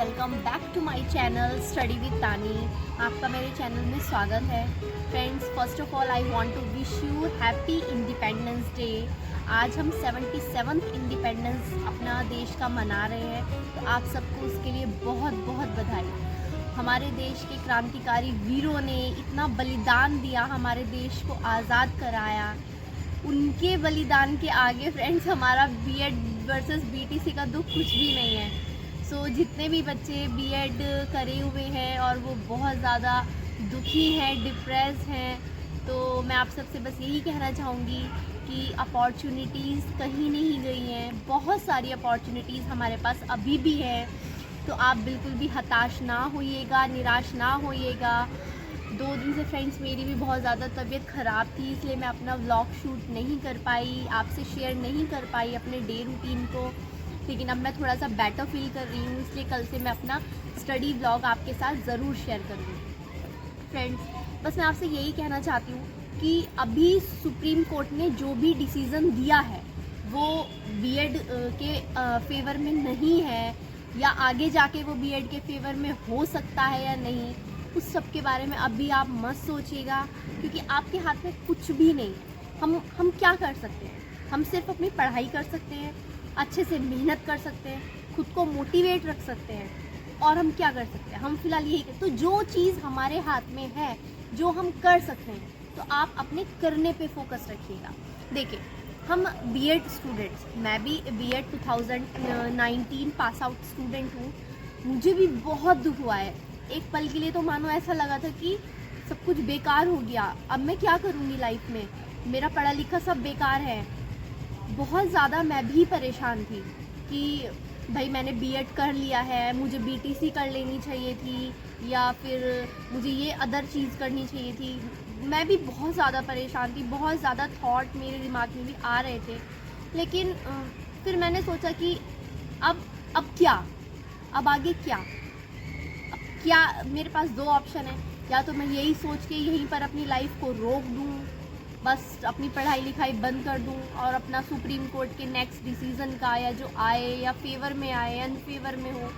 Welcome back to my channel study with Tani. आपका मेरे channel में स्वागत है। Friends, first of all I want to wish you happy independence day. आज हम 77th इंडिपेंडेंस अपना देश का मना रहे हैं, तो आप सबको उसके लिए बहुत बहुत बधाई। हमारे देश के क्रांतिकारी वीरों ने इतना बलिदान दिया, हमारे देश को आज़ाद कराया। उनके बलिदान के आगे फ्रेंड्स हमारा बीएड वर्सेस बीटीसी का दुख कुछ भी नहीं है। सो जितने भी बच्चे बीएड करे हुए हैं और वो बहुत ज़्यादा दुखी हैं, डिप्रेस हैं, तो मैं आप सबसे बस यही कहना चाहूँगी कि अपॉर्चुनिटीज़ कहीं नहीं गई हैं। बहुत सारी अपॉर्चुनिटीज़ हमारे पास अभी भी हैं, तो आप बिल्कुल भी हताश ना होइएगा, निराश ना होइएगा। 2 दिन से फ्रेंड्स मेरी भी बहुत ज़्यादा तबीयत ख़राब थी, इसलिए मैं अपना व्लॉग शूट नहीं कर पाई, आपसे शेयर नहीं कर पाई अपने डे रूटीन को। लेकिन अब मैं थोड़ा सा बेटर फील कर रही हूँ, इसलिए कल से मैं अपना स्टडी व्लॉग आपके साथ ज़रूर शेयर करूँगी। फ्रेंड्स, बस मैं आपसे यही कहना चाहती हूँ कि अभी सुप्रीम कोर्ट ने जो भी डिसीज़न दिया है वो बीएड के फेवर में नहीं है, या आगे जाके वो बीएड के फेवर में हो सकता है या नहीं, उस सब के बारे में अभी आप मत सोचिएगा, क्योंकि आपके हाथ में कुछ भी नहीं है। हम क्या कर सकते हैं? हम सिर्फ अपनी पढ़ाई कर सकते हैं, अच्छे से मेहनत कर सकते हैं, खुद को मोटिवेट रख सकते हैं, और हम क्या कर सकते हैं? हम फिलहाल यही तो जो चीज़ हमारे हाथ में है, जो हम कर सकते हैं, तो आप अपने करने पे फोकस रखिएगा। देखिए, हम बीएड स्टूडेंट्स, मैं भी बीएड 2019 पास आउट स्टूडेंट हूँ। मुझे भी बहुत दुख हुआ है। एक पल के लिए तो मानो ऐसा लगा था कि सब कुछ बेकार हो गया, अब मैं क्या करूँगी लाइफ में, मेरा पढ़ा लिखा सब बेकार है। बहुत ज़्यादा मैं भी परेशान थी कि भाई मैंने बीएड कर लिया है, मुझे बीटीसी कर लेनी चाहिए थी, या फिर मुझे ये अदर चीज़ करनी चाहिए थी। मैं भी बहुत ज़्यादा परेशान थी, बहुत ज़्यादा थॉट मेरे दिमाग में भी आ रहे थे। लेकिन फिर मैंने सोचा कि अब क्या, अब आगे क्या मेरे पास 2 ऑप्शन है। या तो मैं यही सोच के यहीं पर अपनी लाइफ को रोक दूँ, बस अपनी पढ़ाई लिखाई बंद कर दूँ और अपना सुप्रीम कोर्ट के नेक्स्ट डिसीज़न का, या जो आए, या फेवर में आए, अनफेवर में हो,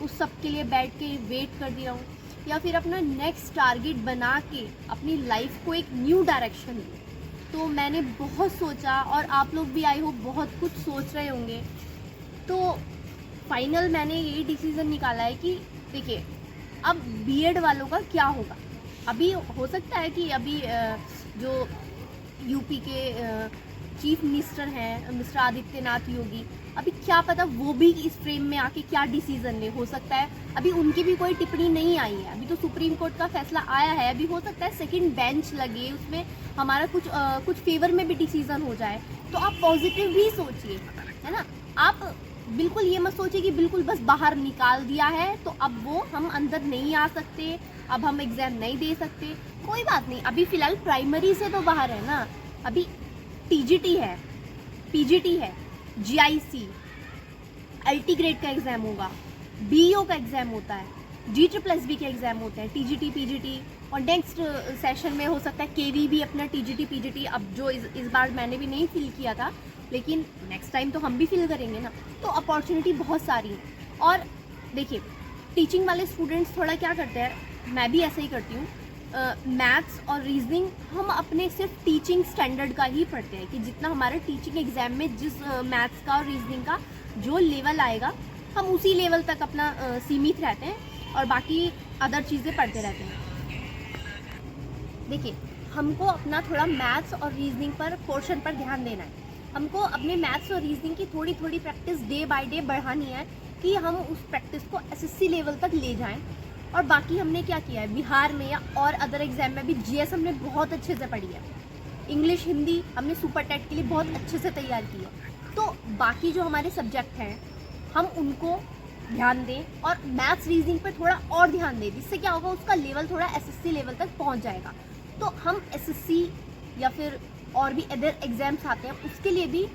उस सब के लिए बैठ के वेट कर दिया हूँ, या फिर अपना नेक्स्ट टारगेट बना के अपनी लाइफ को एक न्यू डायरेक्शन दूँ। तो मैंने बहुत सोचा, और आप लोग भी आई होप बहुत कुछ सोच रहे होंगे। तो फाइनल मैंने यही डिसीज़न निकाला है कि देखिए, अब बीएड वालों का क्या होगा। अभी हो सकता है कि अभी जो यूपी के चीफ मिनिस्टर हैं मिस्टर आदित्यनाथ योगी, अभी क्या पता वो भी इस फ्रेम में आके क्या डिसीज़न ले। हो सकता है अभी उनकी भी कोई टिप्पणी नहीं आई है, अभी तो सुप्रीम कोर्ट का फैसला आया है। अभी हो सकता है सेकंड बेंच लगे, उसमें हमारा कुछ फेवर में भी डिसीज़न हो जाए। तो आप पॉजिटिव भी सोचिए, है ना। आप बिल्कुल ये मत सोचिए कि बिल्कुल बस बाहर निकाल दिया है तो अब वो हम अंदर नहीं आ सकते, अब हम एग्ज़ाम नहीं दे सकते। कोई बात नहीं, अभी फ़िलहाल प्राइमरी से तो बाहर है ना। अभी टीजीटी है, पीजीटी है, जीआईसी, एलटी ग्रेड का एग्ज़ाम होगा, बीईओ का एग्ज़ाम होता है, GSSB के एग्ज़ाम होते हैं, टीजीटी पीजीटी, और नेक्स्ट सेशन में हो सकता है केवी भी अपना टीजीटी पीजीटी, अब जो इस बार मैंने भी नहीं फिल किया था, लेकिन नेक्स्ट टाइम तो हम भी फिल करेंगे ना। तो अपॉर्चुनिटी बहुत सारी है। और देखिए, टीचिंग वाले स्टूडेंट्स थोड़ा क्या करते हैं, मैं भी ऐसे ही करती हूँ, मैथ्स और रीजनिंग हम अपने सिर्फ टीचिंग स्टैंडर्ड का ही पढ़ते हैं, कि जितना हमारे टीचिंग एग्ज़ाम में जिस मैथ्स का और रीजनिंग का जो लेवल आएगा, हम उसी लेवल तक अपना सीमित रहते हैं, और बाकी अदर चीज़ें पढ़ते रहते हैं। देखिए, हमको अपना थोड़ा मैथ्स और रीजनिंग पर पोर्शन पर ध्यान देना है। हमको अपने मैथ्स और रीजनिंग की थोड़ी थोड़ी प्रैक्टिस डे बाय डे बढ़ानी है, कि हम उस प्रैक्टिस को एसएससी लेवल तक ले जाएं। और बाकी हमने क्या किया है, बिहार में या और अदर एग्जाम में भी जीएस हमने बहुत अच्छे से पढ़ी है। इंग्लिश, हिंदी हमने सुपर टेट के लिए बहुत अच्छे से तैयार की है। तो बाकी जो हमारे सब्जेक्ट हैं हम उनको ध्यान दें, और मैथ्स रीजनिंग पर थोड़ा और ध्यान दें, जिससे क्या होगा, उसका लेवल थोड़ा एसएससी लेवल तक पहुँच जाएगा। तो हम एसएससी या फिर और भी अदर एग्जाम्स आते हैं, उसके लिए भी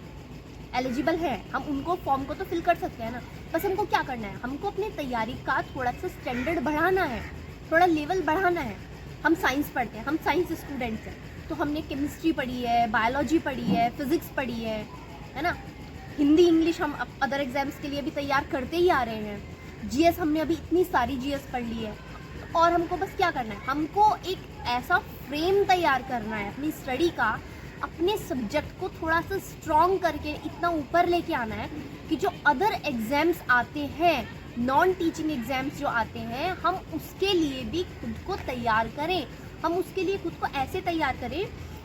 एलिजिबल हैं। हम उनको फॉर्म को तो फिल कर सकते हैं ना। बस हमको क्या करना है, हमको अपनी तैयारी का थोड़ा सा स्टैंडर्ड बढ़ाना है, थोड़ा लेवल बढ़ाना है। हम साइंस पढ़ते हैं, हम साइंस स्टूडेंट्स हैं, तो हमने केमिस्ट्री पढ़ी है, बायोलॉजी पढ़ी है, फिज़िक्स पढ़ी है ना। हिंदी, इंग्लिश हम अदर एग्जाम्स के लिए भी तैयार करते ही आ रहे हैं। जीएस हमने अभी इतनी सारी जीएस पढ़ ली है, और हमको बस क्या करना है, हमको एक ऐसा फ्रेम तैयार करना है अपनी स्टडी का, अपने सब्जेक्ट को थोड़ा सा स्ट्रॉन्ग करके इतना ऊपर लेके आना है कि जो अदर एग्जाम्स आते हैं, नॉन टीचिंग एग्जाम्स जो आते हैं, हम उसके लिए भी खुद को तैयार करें। हम उसके लिए खुद को ऐसे तैयार करें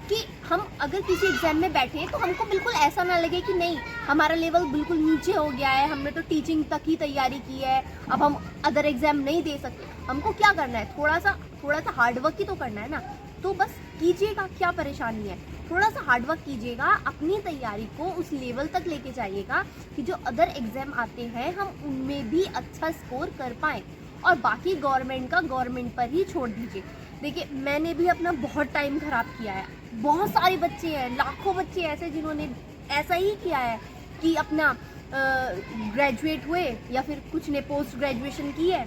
कि हम अगर किसी एग्जाम में बैठे तो हमको बिल्कुल ऐसा ना लगे कि नहीं हमारा लेवल बिल्कुल नीचे हो गया है, हमने तो टीचिंग तक ही तैयारी की है, अब हम अदर एग्जाम नहीं दे सकते। हमको क्या करना है, थोड़ा सा हार्डवर्क ही तो करना है ना, तो बस कीजिएगा, क्या परेशानी है, थोड़ा सा हार्डवर्क कीजिएगा, अपनी तैयारी को उस लेवल तक लेके जाइएगा कि जो अदर एग्जाम आते हैं हम उनमें भी अच्छा स्कोर कर पाएँ, और बाकी गवर्नमेंट पर ही छोड़ दीजिए। देखिए, मैंने भी अपना बहुत टाइम ख़राब किया है, बहुत सारे बच्चे हैं, लाखों बच्चे ऐसे जिन्होंने ऐसा ही किया है कि अपना ग्रेजुएट हुए या फिर कुछ ने पोस्ट ग्रेजुएशन की है,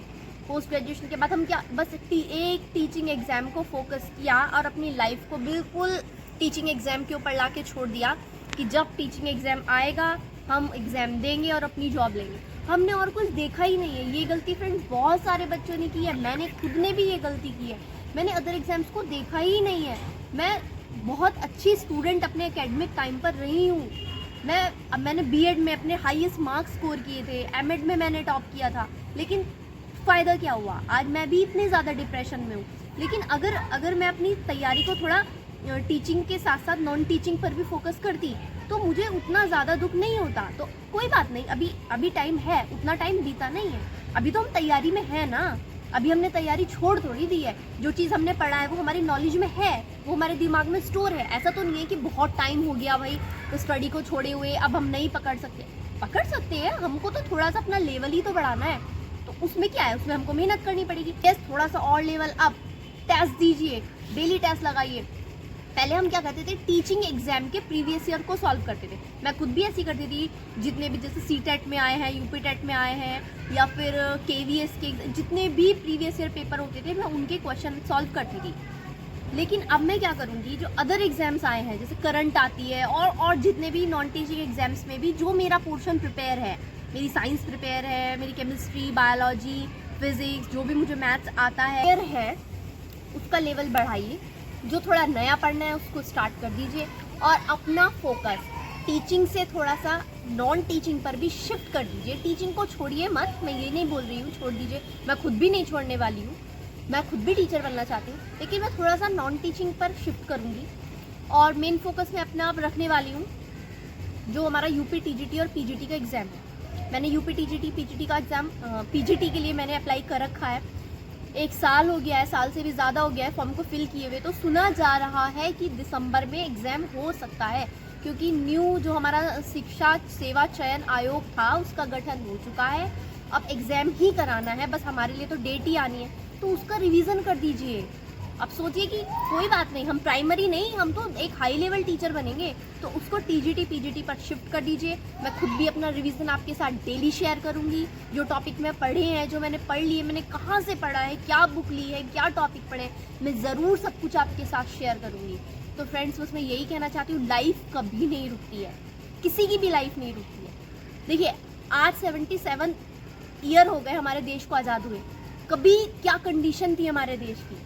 पोस्ट ग्रेजुएशन के बाद हम क्या बस एक टीचिंग एग्ज़ाम को फोकस किया और अपनी लाइफ को बिल्कुल टीचिंग एग्ज़ाम के ऊपर ला के छोड़ दिया कि जब टीचिंग एग्ज़ाम आएगा हम एग्ज़ाम देंगे और अपनी जॉब लेंगे। हमने और कुछ देखा ही नहीं है। ये गलती फ्रेंड्स बहुत सारे बच्चों ने की है, मैंने खुद ने भी ये गलती की है, मैंने अदर एग्ज़ाम्स को देखा ही नहीं है। मैं बहुत अच्छी स्टूडेंट अपने एकेडमिक टाइम पर रही हूँ, मैंने बीएड में अपने हाईएस्ट मार्क्स स्कोर किए थे, एमएड में मैंने टॉप किया था, लेकिन फ़ायदा क्या हुआ, आज मैं भी इतने ज़्यादा डिप्रेशन में हूँ। लेकिन अगर मैं अपनी तैयारी को थोड़ा टीचिंग के साथ साथ नॉन टीचिंग पर भी फोकस करती तो मुझे उतना ज़्यादा दुख नहीं होता। तो कोई बात नहीं, अभी टाइम है, उतना टाइम बीता नहीं है, अभी तो हम तैयारी में है ना, अभी हमने तैयारी छोड़ थोड़ी दी है। जो चीज़ हमने पढ़ा है वो हमारी नॉलेज में है, वो हमारे दिमाग में स्टोर है। ऐसा तो नहीं है कि बहुत टाइम हो गया भाई तो स्टडी को छोड़े हुए अब हम नहीं पकड़ सकते हैं। हमको तो थोड़ा सा अपना लेवल ही तो बढ़ाना है, तो उसमें क्या है, उसमें हमको मेहनत करनी पड़ेगी। टेस्ट थोड़ा सा और लेवल अप, टेस्ट दीजिए, डेली टेस्ट लगाइए। पहले हम क्या करते थे, टीचिंग एग्जाम के प्रीवियस ईयर को सॉल्व करते थे, मैं खुद भी ऐसी करती थी। जितने भी जैसे सीटेट में आए हैं, यूपी टेट में आए हैं या फिर केवीएस के जितने भी प्रीवियस ईयर पेपर होते थे मैं उनके क्वेश्चन सॉल्व करती थी। लेकिन अब मैं क्या करूँगी, जो अदर एग्जाम्स आए हैं जैसे करंट आती है और जितने भी नॉन टीचिंग एग्जाम्स में भी जो मेरा पोर्शन प्रिपेयर है, मेरी साइंस प्रिपेयर है, मेरी केमिस्ट्री, बायोलॉजी, फिजिक्स, जो भी मुझे मैथ्स आता है उसका लेवल बढ़ाइए। जो थोड़ा नया पढ़ना है उसको स्टार्ट कर दीजिए और अपना फोकस टीचिंग से थोड़ा सा नॉन टीचिंग पर भी शिफ्ट कर दीजिए। टीचिंग को छोड़िए मत, मैं ये नहीं बोल रही हूँ छोड़ दीजिए, मैं खुद भी नहीं छोड़ने वाली हूँ, मैं खुद भी टीचर बनना चाहती हूँ, लेकिन मैं थोड़ा सा नॉन टीचिंग पर शिफ्ट करूँगी और मेन फोकस में अपना आप रखने वाली हूँ जो हमारा यूपी टीजीटी और पीजीटी का एग्ज़ाम है। मैंने यूपी टीजीटी पीजीटी का एग्ज़ाम पीजीटी के लिए मैंने अप्लाई कर रखा है, 1 साल हो गया है, साल से भी ज़्यादा हो गया है फॉर्म को फिल किए हुए। तो सुना जा रहा है कि दिसंबर में एग्ज़ाम हो सकता है, क्योंकि न्यू जो हमारा शिक्षा सेवा चयन आयोग था उसका गठन हो चुका है। अब एग्ज़ाम ही कराना है, बस हमारे लिए तो डेट ही आनी है, तो उसका रिवीजन कर दीजिए। अब सोचिए कि कोई बात नहीं, हम प्राइमरी नहीं, हम तो एक हाई लेवल टीचर बनेंगे, तो उसको टीजीटी पीजीटी पर शिफ्ट कर दीजिए। मैं खुद भी अपना रिवीजन आपके साथ डेली शेयर करूंगी। जो टॉपिक मैं पढ़े हैं, जो मैंने पढ़ लिए, मैंने कहाँ से पढ़ा है, क्या बुक ली है, क्या टॉपिक पढ़े, मैं ज़रूर सब कुछ आपके साथ शेयर करूँगी। तो फ्रेंड्स, बस मैं यही कहना चाहती हूँ, लाइफ कभी नहीं रुकती है, किसी की भी लाइफ नहीं रुकती है। देखिए, आज 77 ईयर हो गए हमारे देश को आज़ाद हुए। कभी क्या कंडीशन थी हमारे देश की,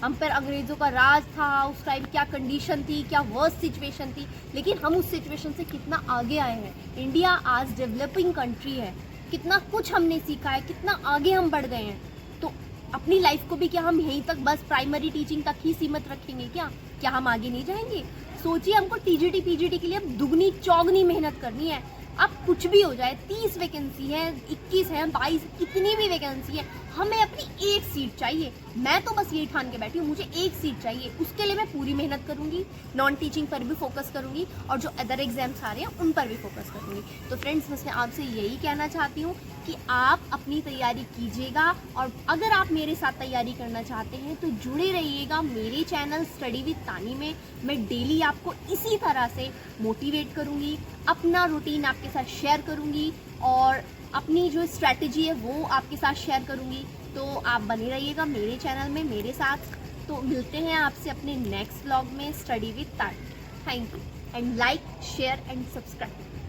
हम पर अंग्रेज़ों का राज था, उस टाइम क्या कंडीशन थी, क्या वर्स्ट सिचुएशन थी, लेकिन हम उस सिचुएशन से कितना आगे आए हैं। इंडिया आज डेवलपिंग कंट्री है, कितना कुछ हमने सीखा है, कितना आगे हम बढ़ गए हैं। तो अपनी लाइफ को भी क्या हम यहीं तक बस प्राइमरी टीचिंग तक ही सीमित रखेंगे क्या हम आगे नहीं जाएंगे? सोचिए, हमको टीजीटी पीजीटी के लिए अब दुगनी चौगनी मेहनत करनी है। अब कुछ भी हो जाए, 30 वैकेंसी है, 21 है, 22, कितनी भी वैकेंसी है, हमें अपनी एक सीट चाहिए। मैं तो बस यही ठान के बैठी हूँ, मुझे एक सीट चाहिए, उसके लिए मैं पूरी मेहनत करूँगी, नॉन टीचिंग पर भी फोकस करूँगी और जो अदर एग्जाम्स आ रहे हैं उन पर भी फोकस करूँगी। तो फ्रेंड्स, बस मैं आपसे यही कहना चाहती हूँ कि आप अपनी तैयारी कीजिएगा, और अगर आप मेरे साथ तैयारी करना चाहते हैं तो जुड़े रहिएगा मेरे चैनल स्टडी विद तानी में। मैं डेली आपको इसी तरह से मोटिवेट करूँगी, अपना रूटीन आपके साथ शेयर करूँगी और अपनी जो स्ट्रैटेजी है वो आपके साथ शेयर करूँगी। तो आप बने रहिएगा मेरे चैनल में मेरे साथ। तो मिलते हैं आपसे अपने नेक्स्ट व्लॉग में स्टडी विद तानी। Thank you and like, share and subscribe.